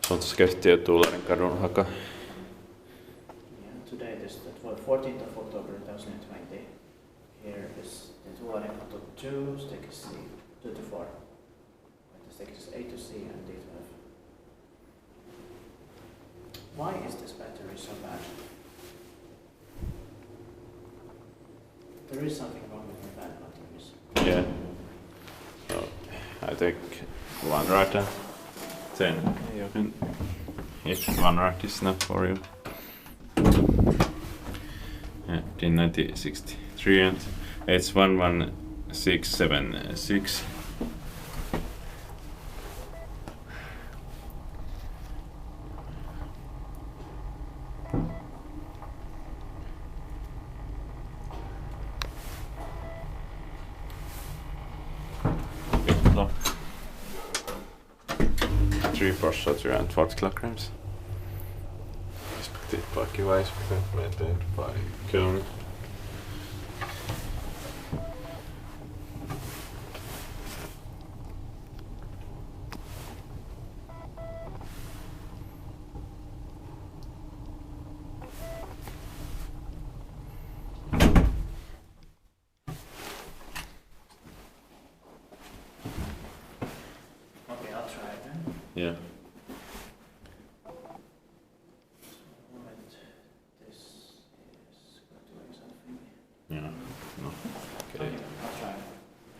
Tuotantoskehtiö Tuularinkadun haka. Yeah, today is the 14th of October 2020. Here is the Tuularinkatu 2, staircase C, 2 to 4. The staircases A to C and D to F. Why is this battery so bad? There is something wrong with my bad batteries. Yeah. So I take one rad, then you can, if one rad is enough for you. Yeah, D9063 and H11676. Lock. 3 processor and 40 kilograms. Respektive paikkivaisi, maintained by Kone. Okay, I'll try it then. Yeah. Moment, this is doing something. Yeah. No. Okay, I'll try it.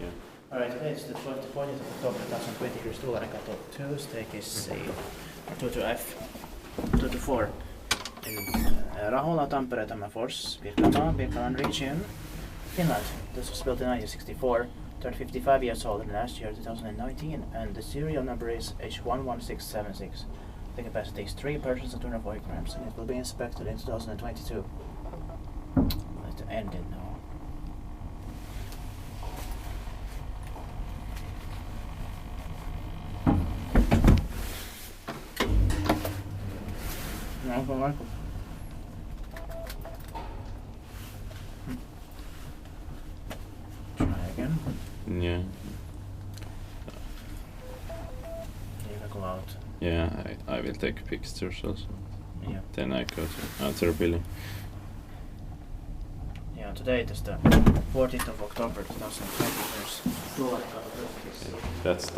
Yeah. Alright, today is the 20th of October 2020. Here's Tuularinkatu 2, staircase C, 2 to F, 2 to 4. In Rahola, Tampere, Birkaland region, Finland. This was built in 1964, turned 55 years old in last year, 2019, and the serial number is H11676. The capacity is 3 persons and 240 grams, and it will be inspected in 2022. Let's end it now. Marco. Try again. Yeah. You can go out. Yeah, I will take pictures also. Yeah. Then I go to answer billing. Yeah, today it is the 14th of October 2020. There's Tuularinkatu. That's